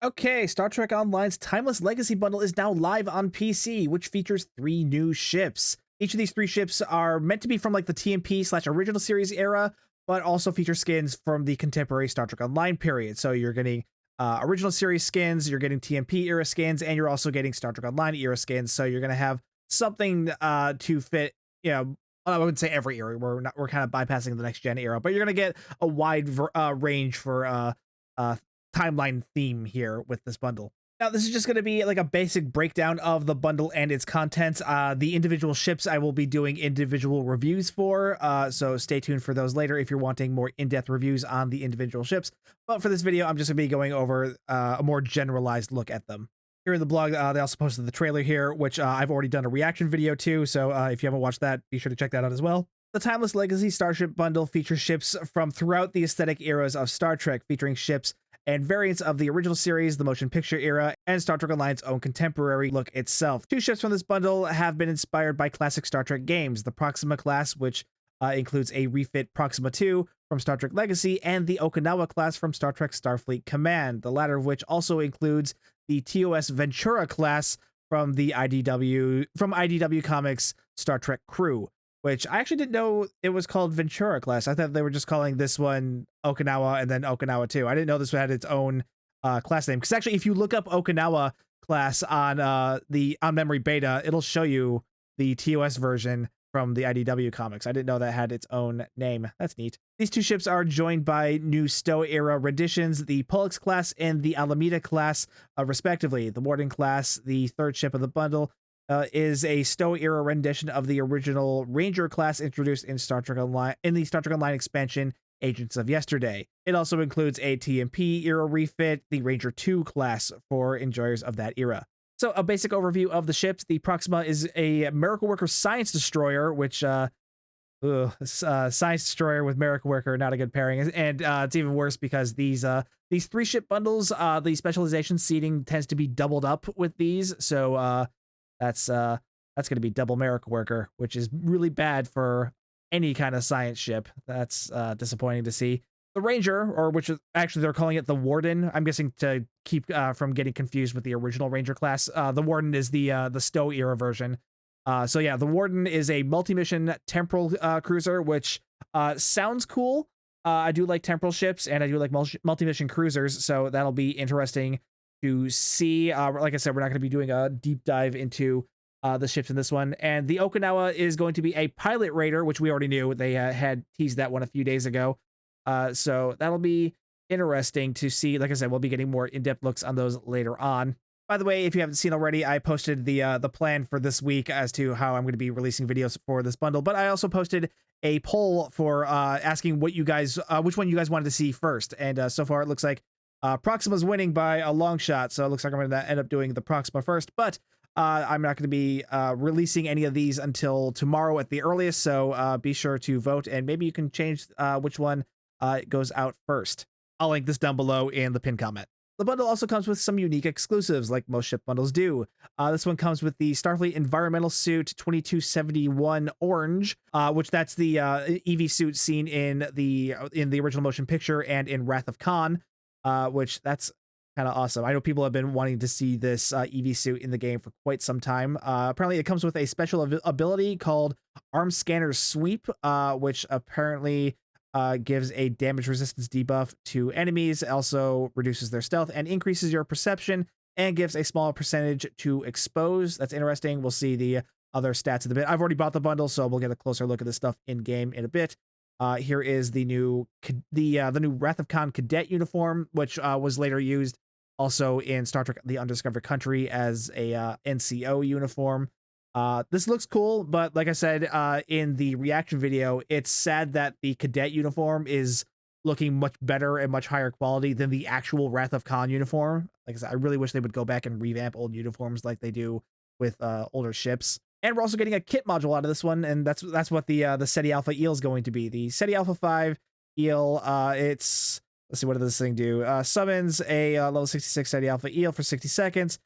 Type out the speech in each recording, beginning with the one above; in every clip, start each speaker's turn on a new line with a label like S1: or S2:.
S1: Okay, Star Trek Online's Timeless Legacy bundle is now live on PC, which features three new ships. Each of these three ships are meant to be from like the TMP slash original series era, but also feature skins from the contemporary Star Trek Online period. So you're getting original series skins, you're getting TMP era skins, and you're also getting Star Trek Online era skins. So you're going to have something to fit, I wouldn't say every era. We're kind of bypassing the next gen era, but you're going to get a wide range for uh, timeline theme here with this bundle. Now, this is just going to be like a basic breakdown of the bundle and its contents. The individual ships I will be doing individual reviews for, so stay tuned for those later if you're wanting more in-depth reviews on the individual ships. But for this video, I'm just going to be going over a more generalized look at them. Here in the blog, they also posted the trailer here, which I've already done a reaction video to, so if you haven't watched that, be sure to check that out as well. The Timeless Legacy Starship bundle features ships from throughout the aesthetic eras of Star Trek, featuring ships and variants of the original series, the motion picture era, and Star Trek Online's own contemporary look itself. Two ships from this bundle have been inspired by classic Star Trek games, the Proxima class, which includes a refit Proxima 2 from Star Trek Legacy, and the Okinawa class from Star Trek Starfleet Command, the latter of which also includes the TOS Ventura class from the IDW Comics Star Trek Crew, which I actually didn't know it was called Ventura class. I thought they were just calling this one Okinawa and then Okinawa 2. I didn't know this had its own class name. Because actually, if you look up Okinawa class on the on memory beta, it'll show you the TOS version from the IDW comics. I didn't know that had its own name. That's neat. These two ships are joined by new Stowe era renditions, the Pollux class and the Alameda class, respectively. The Warden class, the third ship of the bundle, is a Stowe era rendition of the original Ranger class introduced in Star Trek Online in the Star Trek Online expansion Agents of Yesterday. It also includes a TMP era refit, the Ranger 2 class for enjoyers of that era. So a basic overview of the ships. The Proxima is a Miracle Worker science destroyer, which science destroyer with Miracle Worker, not a good pairing. And it's even worse because these three ship bundles, the specialization seating tends to be doubled up with these. So that's going to be double Miracle Worker, which is really bad for any kind of science ship. That's disappointing to see. The Ranger, or which is actually they're calling it the Warden. I'm guessing to keep from getting confused with the original Ranger class. The Warden is the Stowe era version. So yeah, the Warden is a multi-mission temporal cruiser, which sounds cool. I do like temporal ships, and I do like multi-mission cruisers, so that'll be interesting to see. Like I said, we're not going to be doing a deep dive into the ships in this one. And the Okinawa is going to be a pilot raider, which we already knew. They had teased that one a few days ago. So that'll be interesting to see. Like I said, we'll be getting more in-depth looks on those later on. By the way, if you haven't seen already, I posted the plan for this week as to how I'm going to be releasing videos for this bundle. But I also posted a poll for asking what you guys, which one you guys wanted to see first. And so far, it looks like Proxima's winning by a long shot. So it looks like I'm going to end up doing the Proxima first. But I'm not going to be releasing any of these until tomorrow at the earliest. So be sure to vote, and maybe you can change which one goes out first. I'll link this down below in the pinned comment. The bundle also comes with some unique exclusives, like most ship bundles do. This one comes with the Starfleet Environmental Suit 2271 Orange, which that's the EV suit seen in the original motion picture and in Wrath of Khan, which that's kind of awesome. I know people have been wanting to see this EV suit in the game for quite some time. Apparently, it comes with a special ability called Arm Scanner Sweep, which apparently gives a damage resistance debuff to enemies, also reduces their stealth and increases your perception, and gives a small percentage to expose. That's interesting. We'll see the other stats in a bit. I've already bought the bundle, so we'll get a closer look at this stuff in game in a bit. Here is the new Wrath of Khan cadet uniform, which was later used also in Star Trek: The Undiscovered Country as a NCO uniform. This looks cool, but like I said in the reaction video, it's sad that the cadet uniform is looking much better and much higher quality than the actual Wrath of Khan uniform. Like I said, I really wish they would go back and revamp old uniforms like they do with older ships. And we're also getting a kit module out of this one, and that's what the SETI Alpha Eel is going to be. The SETI Alpha 5 Eel, let's see, what does this thing do? Summons a level 66 SETI Alpha Eel for 60 seconds.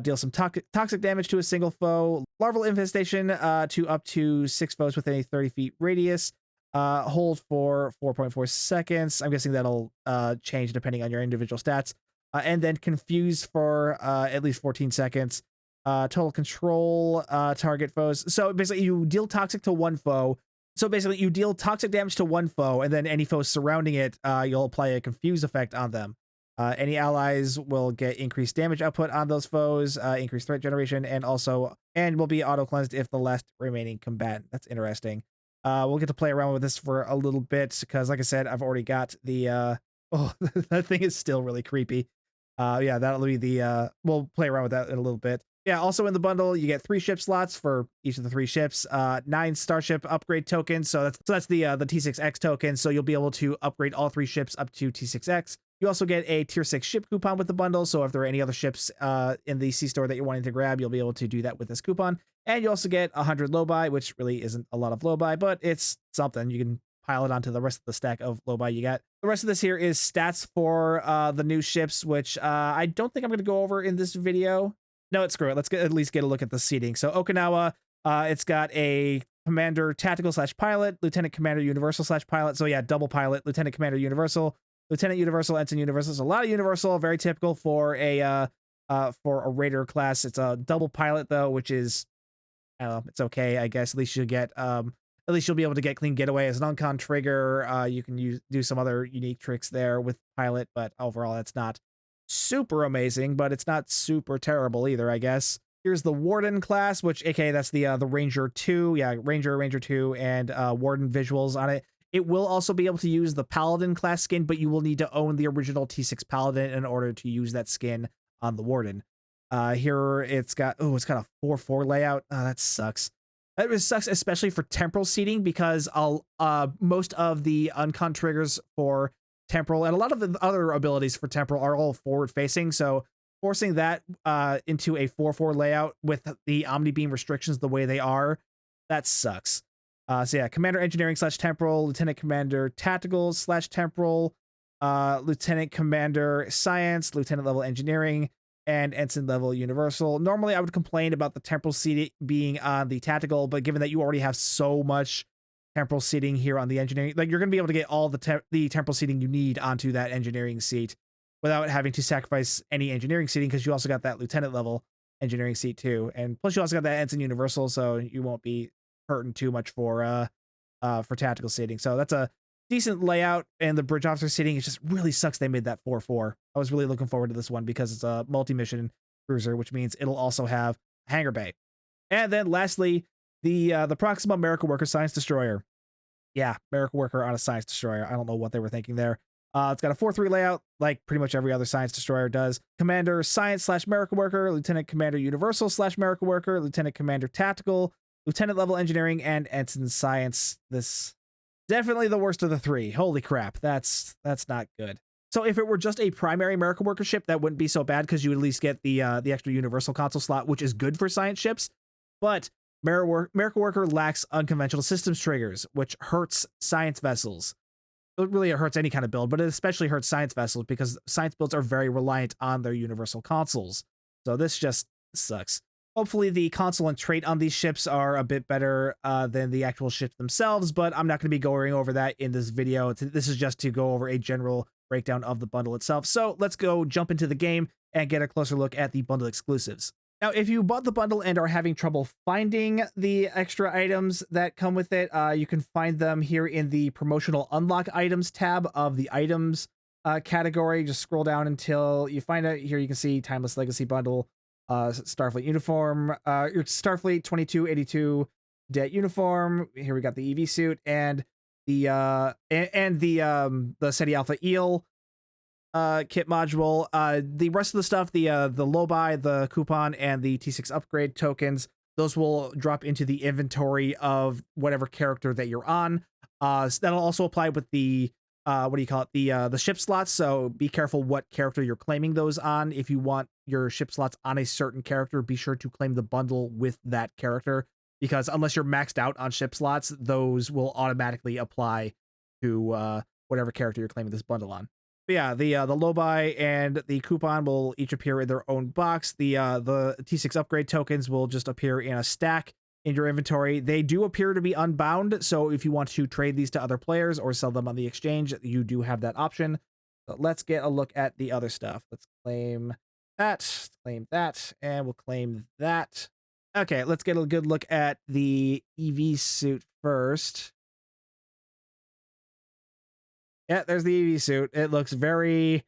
S1: Deal some toxic damage to a single foe. Larval infestation to up to 6 foes within a 30 feet radius. Hold for 4.4 seconds. I'm guessing that'll change depending on your individual stats. and then confuse for at least 14 seconds. Total control, target foes. So basically, you deal toxic to one foe. So basically, you deal toxic damage to one foe, and then any foes surrounding it, you'll apply a confuse effect on them. Any allies will get increased damage output on those foes, increased threat generation, and will be auto cleansed if the last remaining combatant. That's interesting. We'll get to play around with this for a little bit because, like I said, I've already got the. Oh, that thing is still really creepy. Yeah, that'll be the. We'll play around with that in a little bit. Yeah, also in the bundle, you get 3 ship slots for each of the 3 ships, 9 starship upgrade tokens. So that's the T6X token. So you'll be able to upgrade all 3 ships up to T6X. You also get a tier 6 ship coupon with the bundle. So if there are any other ships in the C store that you're wanting to grab, you'll be able to do that with this coupon. And you also get 100 low-buy, which really isn't a lot of low-buy, but it's something. You can pile it onto the rest of the stack of low-buy you got. The rest of this here is stats for the new ships, which I don't think I'm going to go over in this video. No, screw it. Let's at least get a look at the seating. So Okinawa, it's got a commander tactical / pilot, lieutenant commander universal / pilot. So yeah, double pilot, lieutenant commander universal, lieutenant universal, ensign universal. It's a lot of universal, very typical for a raider class. It's a double pilot though, which is, I don't know, it's okay, I guess. At least you'll get at least you'll be able to get clean getaway as an uncon trigger. You can do some other unique tricks there with pilot, but overall that's not super amazing, but it's not super terrible either, I guess. Here's the Warden class, which aka that's the Ranger 2. Yeah, Ranger 2, and Warden visuals on it. It will also be able to use the Paladin class skin, but you will need to own the original T6 Paladin in order to use that skin on the Warden. Here it's got a 4-4 layout. That sucks. That really sucks, especially for temporal seating, because most of the uncon triggers for temporal and a lot of the other abilities for temporal are all forward facing. So forcing that into a 4-4 layout with the Omni Beam restrictions the way they are, that sucks. So yeah, Commander Engineering / Temporal, Lieutenant Commander Tactical / Temporal, Lieutenant Commander Science, Lieutenant level Engineering, and Ensign level Universal. Normally I would complain about the temporal seating being on the Tactical, but given that you already have so much temporal seating here on the Engineering, like you're going to be able to get all the temporal seating you need onto that Engineering seat without having to sacrifice any Engineering seating, because you also got that Lieutenant level Engineering seat too, and plus you also got that Ensign Universal, so you won't be hurting too much for tactical seating. So that's a decent layout, and the bridge officer seating, it just really sucks they made that 4-4. I was really looking forward to this one because it's a multi-mission cruiser, which means it'll also have a hangar bay. And then lastly, the Proxima Miracle Worker Science Destroyer. Yeah, Miracle Worker on a Science Destroyer. I don't know what they were thinking there. It's got a 4-3 layout, like pretty much every other Science Destroyer does. Commander Science / Miracle Worker, Lieutenant Commander Universal / Miracle Worker, Lieutenant Commander Tactical, Lieutenant level Engineering, and Ensign Science. This definitely the worst of the 3. Holy crap, that's not good. So if it were just a primary Miracle Worker ship, that wouldn't be so bad, because you would at least get the extra Universal console slot, which is good for science ships. But Miracle Worker lacks unconventional systems triggers, which hurts science vessels. It really hurts any kind of build, but it especially hurts science vessels because science builds are very reliant on their Universal consoles. So this just sucks. Hopefully the console and trait on these ships are a bit better than the actual ships themselves, but I'm not going to be going over that in this video. This is just to go over a general breakdown of the bundle itself. So let's go jump into the game and get a closer look at the bundle exclusives. Now, if you bought the bundle and are having trouble finding the extra items that come with it, you can find them here in the promotional unlock items tab of the items category. Just scroll down until you find it. Here you can see Timeless Legacy Bundle, Starfleet uniform, your Starfleet 2282 Det uniform. Here we got the EV suit and the SETI Alpha Eel kit module. The rest of the stuff, the low buy, the coupon, and the T6 upgrade tokens, those will drop into the inventory of whatever character that you're on. So that'll also apply with the the ship slots. So be careful what character you're claiming those on. If you want your ship slots on a certain character, be sure to claim the bundle with that character, because unless you're maxed out on ship slots, those will automatically apply to whatever character you're claiming this bundle on. But yeah, the low buy and the coupon will each appear in their own box. The T6 upgrade tokens will just appear in a stack in your inventory. They do appear to be unbound, so if you want to trade these to other players or sell them on the exchange, you do have that option. So let's get a look at the other stuff. Let's claim that, and we'll claim that. Okay, let's get a good look at the EV suit first. Yeah, there's the EV suit. It looks very,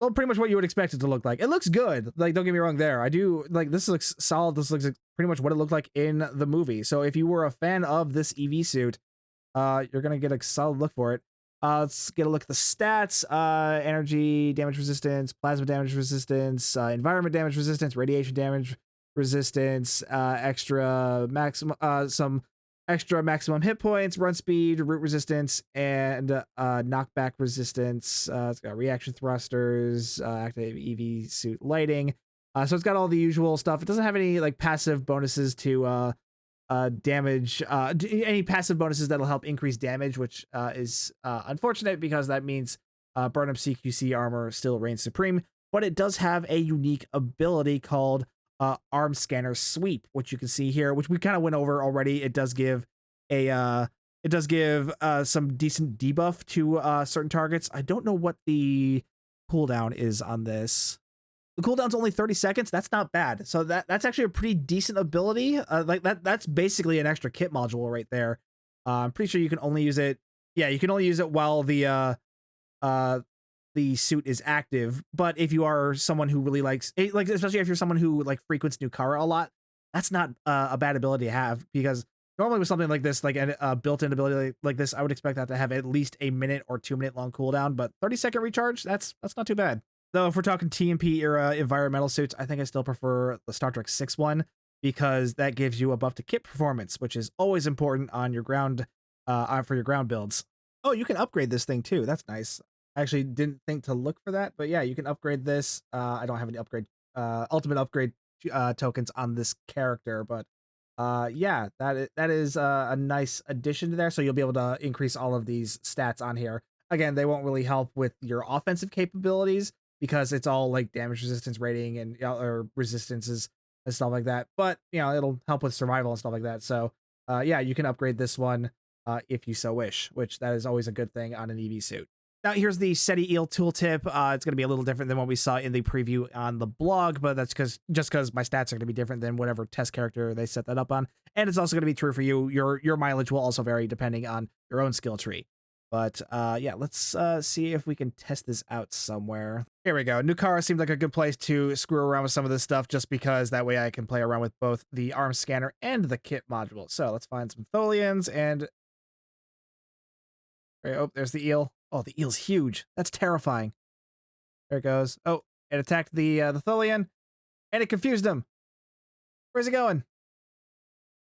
S1: well, pretty much what you would expect it to look like. It looks good. Like, don't get me wrong there. I do, like, this looks solid. This looks like pretty much what it looked like in the movie. So if you were a fan of this EV suit, you're going to get a solid look for it. Let's get a look at the stats. Energy damage resistance, plasma damage resistance, environment damage resistance, radiation damage resistance, some extra maximum hit points, run speed, root resistance, and knockback resistance. It's got reaction thrusters, active EV suit lighting. So it's got all the usual stuff. It doesn't have any like passive bonuses to damage, any passive bonuses that'll help increase damage, which is unfortunate because that means Burnham CQC armor still reigns supreme. But it does have a unique ability called arm scanner sweep, which you can see here, which we kind of went over already. It does give a some decent debuff to certain targets. I don't know what the cooldown is on this. The cooldown's only 30 seconds. That's not bad. So that's actually a pretty decent ability. Like that's basically an extra kit module right there. I'm pretty sure you can only use it. Yeah, you can only use it while the suit is active. But if you are someone who really likes, like especially if you're someone who like frequents Nukara a lot, that's not a bad ability to have, because normally with something like this, like a built-in ability like this, I would expect that to have at least a minute or 2 minute long cooldown. But 30-second recharge, that's not too bad. Though if we're talking TMP era environmental suits, I think I still prefer the Star Trek 6 one, because that gives you a buff to kit performance, which is always important on your ground, for your ground builds. Oh, you can upgrade this thing too. That's nice. I actually didn't think to look for that, but yeah, you can upgrade this. I don't have any ultimate upgrade tokens on this character, but yeah, that is a nice addition to there. So you'll be able to increase all of these stats on here. Again, they won't really help with your offensive capabilities, because it's all like damage resistance rating and or resistances and stuff like that. But it'll help with survival and stuff like that. So yeah, you can upgrade this one if you so wish, which that is always a good thing on an EV suit. Now here's the SETI eel tooltip. It's going to be a little different than what we saw in the preview on the blog, but that's because my stats are going to be different than whatever test character they set that up on. And it's also going to be true for you. Your mileage will also vary depending on your own skill tree. But yeah, let's see if we can test this out somewhere. Here we go. Nukara seemed like a good place to screw around with some of this stuff, just because that way I can play around with both the arm scanner and the kit module. So let's find some Tholians and... Oh, there's the eel. Oh, the eel's huge. That's terrifying. There it goes. Oh, it attacked the Tholian, and it confused him. Where's he going?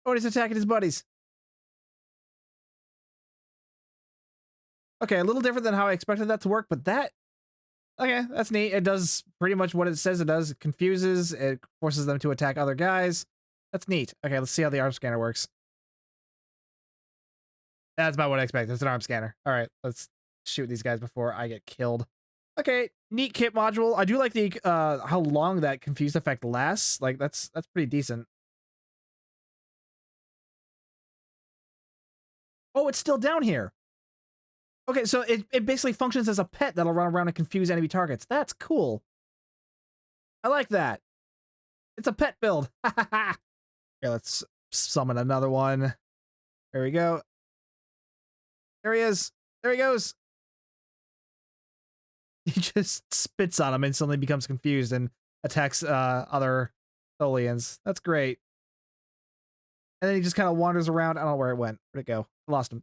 S1: Oh, he's attacking his buddies. Okay, a little different than how I expected that to work, but okay, that's neat. It does pretty much what it says it does. It confuses, it forces them to attack other guys. That's neat. Okay, let's see how the arm scanner works. That's about what I expected. It's an arm scanner. All right, let's shoot these guys before I get killed. Okay, neat kit module. I do like the how long that confused effect lasts. Like that's pretty decent. Oh, it's still down here. Okay, so it basically functions as a pet that'll run around and confuse enemy targets. That's cool. I like that. It's a pet build. Here, let's summon another one. There we go. There he is. There he goes. He just spits on him, instantly becomes confused, and attacks other Tholians. That's great. And then he just kind of wanders around. I don't know where it went. Where'd it go? I lost him.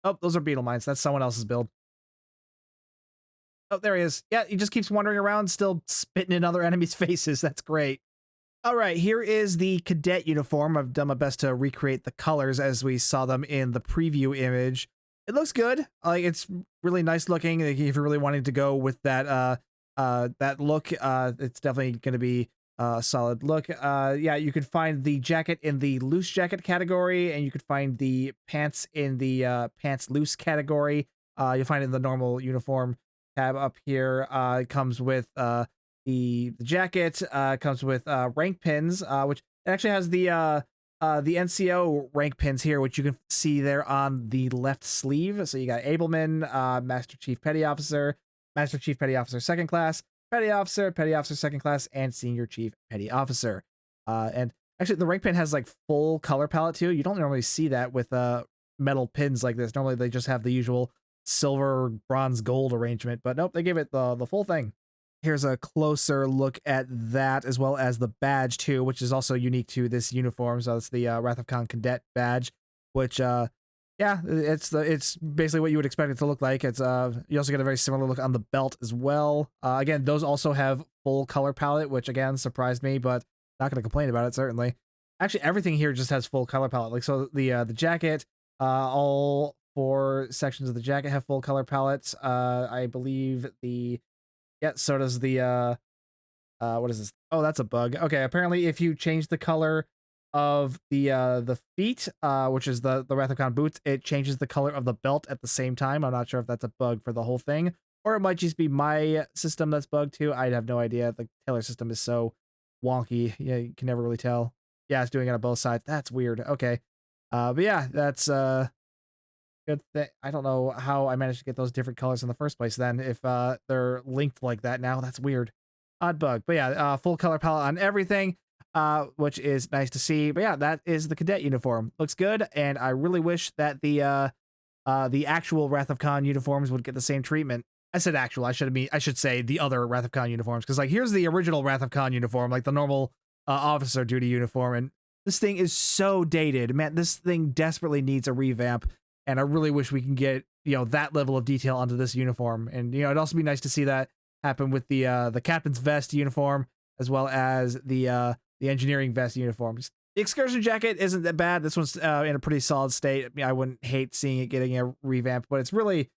S1: Oh, those are beetle mines. That's someone else's build. Oh, there he is. Yeah, he just keeps wandering around, still spitting in other enemies' faces. That's great. All right, here is the cadet uniform. I've done my best to recreate the colors as we saw them in the preview image. It looks good. Like, it's really nice looking. If you're really wanting to go with that that look, it's definitely going to be a solid look. Yeah, you could find the jacket in the loose jacket category, and you could find the pants in the pants loose category. You'll find it in the normal uniform tab up here. It comes with the jacket, comes with rank pins, which actually has the NCO rank pins here, which you can see there on the left sleeve. So you got Ableman, Master Chief Petty Officer, Master Chief Petty Officer Second Class, Petty Officer Second Class, and Senior Chief Petty Officer. And actually, the rank pin has like full color palette too. You don't normally see that with metal pins like this. Normally, they just have the usual silver, bronze, gold arrangement. But nope, they gave it the full thing. Here's a closer look at that, as well as the badge too, which is also unique to this uniform. So it's the Wrath of Khan Cadet badge, which yeah, it's basically what you would expect it to look like. It's you also get a very similar look on the belt as well. Again, those also have full color palette, which again surprised me, but not going to complain about it certainly. Actually, everything here just has full color palette. Like so, the jacket, all 4 sections of the jacket have full color palettes. I believe so does the what is this? Oh, that's a bug. Okay, apparently if you change the color of the feet, which is the Wrath of Khan boots, it changes the color of the belt at the same time. I'm not sure if that's a bug for the whole thing, or it might just be my system that's bugged too. I have no idea. The Taylor system is so wonky. Yeah, you can never really tell. Yeah, it's doing it on both sides. That's weird. Okay. But yeah, that's good thing. I don't know how I managed to get those different colors in the first place then, if they're linked like that now. That's weird. Odd bug. But yeah, full color palette on everything, which is nice to see. But yeah, that is the cadet uniform. Looks good, and I really wish that the actual Wrath of Khan uniforms would get the same treatment. I said actual. I should say the other Wrath of Khan uniforms, because like here's the original Wrath of Khan uniform, like the normal officer duty uniform, and this thing is so dated. Man, this thing desperately needs a revamp, and I really wish we can get that level of detail onto this uniform. And it'd also be nice to see that happen with the captain's vest uniform, as well as the engineering vest uniforms. The excursion jacket isn't that bad. This one's in a pretty solid state. I mean, I wouldn't hate seeing it getting a revamp, but it's really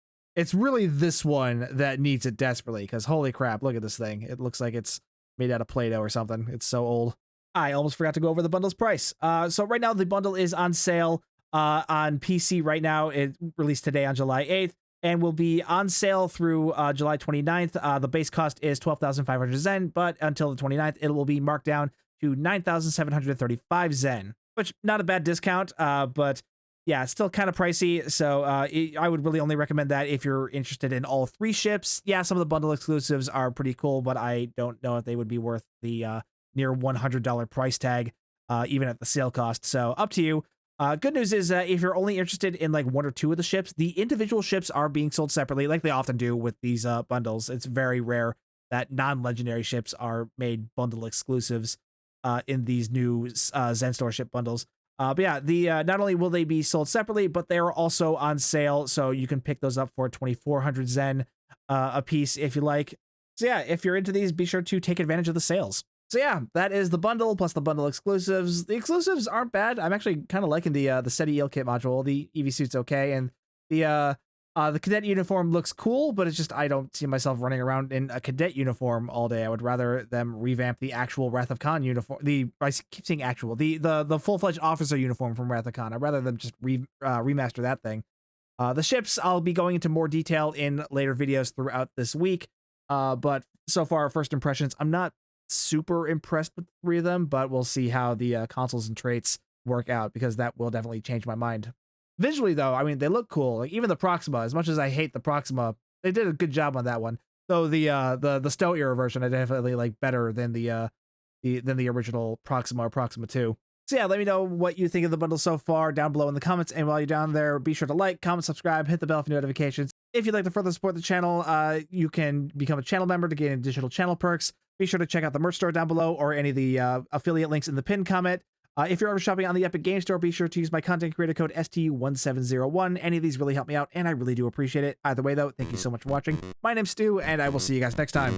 S1: this one that needs it desperately, because holy crap, look at this thing. It looks like it's made out of Play-Doh or something. It's so old. I almost forgot to go over the bundle's price. So right now the bundle is on sale on PC right now. It released today on July 8th and will be on sale through July 29th. The base cost is 12,500 Zen, but until the 29th, it will be marked down to 9,735 Zen, which not a bad discount, but yeah, it's still kind of pricey. So I would really only recommend that if you're interested in all 3 ships. Yeah, some of the bundle exclusives are pretty cool, but I don't know if they would be worth the near $100 price tag, even at the sale cost. So up to you. Good news is if you're only interested in like 1 or 2 of the ships, the individual ships are being sold separately, like they often do with these bundles. It's very rare that non-legendary ships are made bundle exclusives in these new Zen Store ship bundles. But yeah, not only will they be sold separately, but they are also on sale, so you can pick those up for 2,400 Zen a piece if you like. So yeah, if you're into these, be sure to take advantage of the sales. So yeah, that is the bundle plus the bundle exclusives. The exclusives aren't bad. I'm actually kind of liking the SETI eel kit module. The EV suit's okay, and the cadet uniform looks cool, but it's just I don't see myself running around in a cadet uniform all day. I would rather them revamp the actual Wrath of Khan uniform. I keep saying actual. The full-fledged officer uniform from Wrath of Khan. I'd rather them just remaster that thing. The ships I'll be going into more detail in later videos throughout this week. But so far, first impressions, I'm not super impressed with 3 of them, but we'll see how the consoles and traits work out, because that will definitely change my mind. Visually though, I mean, they look cool. Like even the Proxima, as much as I hate the Proxima, they did a good job on that one. Though the Stowe era version I definitely like better than the original Proxima or Proxima 2. So yeah, let me know what you think of the bundle so far down below in the comments, and while you're down there, be sure to like, comment, subscribe, hit the bell for notifications. If you'd like to further support the channel, you can become a channel member to gain additional channel perks. Be sure to check out the merch store down below, or any of the affiliate links in the pinned comment. If you're ever shopping on the Epic Games Store, be sure to use my content creator code STU1701. Any of these really help me out, and I really do appreciate it. Either way, though, thank you so much for watching. My name's Stu, and I will see you guys next time.